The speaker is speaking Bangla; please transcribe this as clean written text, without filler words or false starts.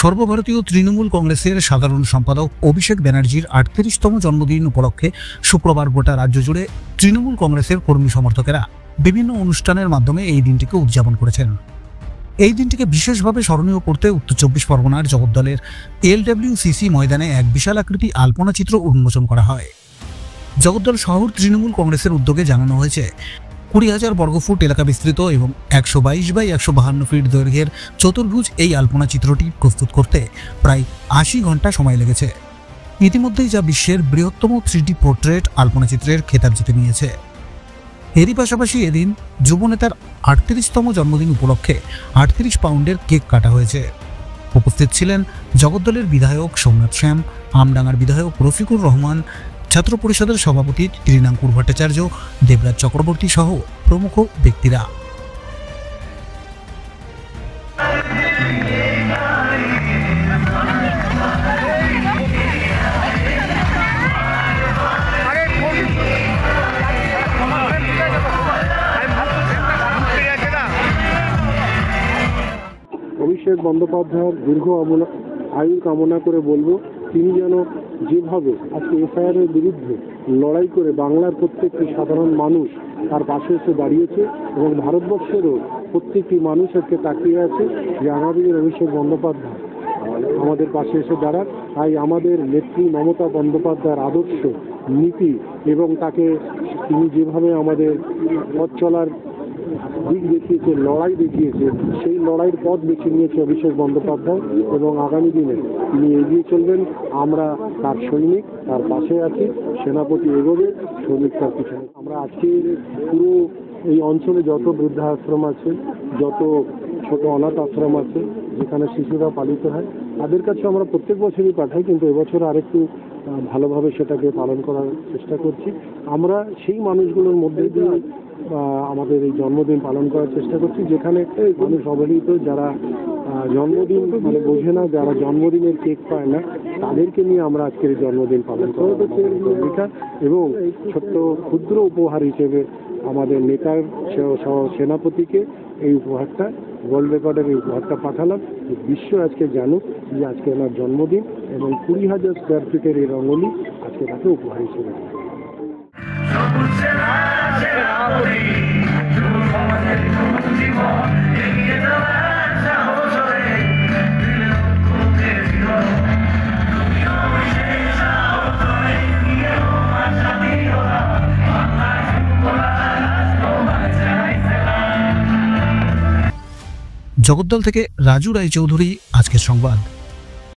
সর্বভারতীয় তৃণমূল কংগ্রেসের সাধারণ সম্পাদক অভিষেক ব্যানার্জির ৩৮তম জন্মদিন উপলক্ষে শুক্রবার গোটা রাজ্য জুড়ে তৃণমূল কংগ্রেসের কর্মী সমর্থকেরা বিভিন্ন অনুষ্ঠানের মাধ্যমে এই দিনটিকে উদযাপন করেছেন। এই দিনটিকে বিশেষভাবে স্মরণীয় করতে উত্তর চব্বিশ পরগনার জগদ্দলের LWCC ময়দানে এক বিশাল আকৃতি আলপনা চিত্র উন্মোচন করা হয়। জগদ্দল শহর তৃণমূল কংগ্রেসের উদ্যোগে জানানো হয়েছে, ২০,০০০ বর্গফুট এলাকা বিস্তৃত এবং ১২২x১৫২ ফিট দৈর্ঘ্যের চতুর্ভুজ এই আলপনা চিত্রটি প্রস্তুত করতে প্রায় ৮০ ঘন্টা সময় লেগেছে। ইতিমধ্যেই যা বিশ্বের বৃহত্তম 3D পোর্ট্রেট আলপনা চিত্রের খেতাব জিতে নিয়েছে। এরই পাশাপাশি এদিন যুবনেতার ৩৮তম জন্মদিন উপলক্ষে ৩৮ পাউন্ডের কেক কাটা হয়েছে। উপস্থিত ছিলেন জগদ্দলের বিধায়ক সোমনাথ শ্যাম, আমডাঙ্গার বিধায়ক রফিকুর রহমান, ছাত্র পরিষদের সভাপতি তৃণাঙ্কুর ভট্টাচার্য, দেবরাজ চক্রবর্তী সহ প্রমুখ ব্যক্তিরা। অভিষেক বন্দ্যোপাধ্যায়ের দীর্ঘ আয়ু কামনা করে বলবো, তিনি যেন যেভাবে আজকে এফআইআর এর বিরুদ্ধে লড়াই করে বাংলার প্রত্যেকটি সাধারণ মানুষ তার পাশে এসে দাঁড়িয়েছে এবং ভারতবর্ষেরও প্রত্যেকটি মানুষ আজকে তাকিয়ে আছে যে আগামী দিন অভিষেক বন্দ্যোপাধ্যায় আমাদের পাশে এসে দাঁড়াক। তাই আমাদের নেত্রী মমতা বন্দ্যোপাধ্যায়ের আদর্শ নীতি এবং তাকে তিনি যেভাবে আমাদের পথ চলার দিক দেখিয়েছে, লড়াই দেখিয়েছে, সেই লড়াইয়ের পথ বেছে নিয়েছে অভিষেক বন্দ্যোপাধ্যায় এবং আগামী দিনে তিনি এগিয়ে চলবেন। আমরা তার সৈনিক, তার পাশে আছি। সেনাপতি এগোবে, সৈনিক তার পিছনে। আমরা আজকে পুরো এই অঞ্চলে যত বৃদ্ধাশ্রম আছে, যত ছোট অনাথ আশ্রম আছে যেখানে শিশুরা পালিত হয়, তাদের কাছে আমরা প্রত্যেক বছরই পাঠাই, কিন্তু এবছর আরেকটু ভালোভাবে সেটাকে পালন করার চেষ্টা করছি। আমরা সেই মানুষগুলোর মধ্যে দিয়ে আমাদের এই জন্মদিন পালন করার চেষ্টা করছি, যেখানে মানুষ অবহেলিত, যারা জন্মদিন মানে বোঝে না, যারা জন্মদিনের কেক পায় না, তাদেরকে নিয়ে আমরা আজকের জন্মদিন পালন করা হচ্ছে। এবং ছোট্ট ক্ষুদ্র উপহার হিসেবে আমাদের নেতার সেনাপতিকে এই উপহারটা, ওয়ার্ল্ড রেকর্ডের এই উপহারটা পাঠালাম। বিশ্ব আজকে জানুক যে আজকে আমার জন্মদিন এবং ২০,০০০ স্কোয়ার ফিটের এই রঙ্গোলি আজকে তাকে উপহার হিসেবে। জগদ্দল থেকে রাজু রায়চৌধুরী, আজকের সংবাদ।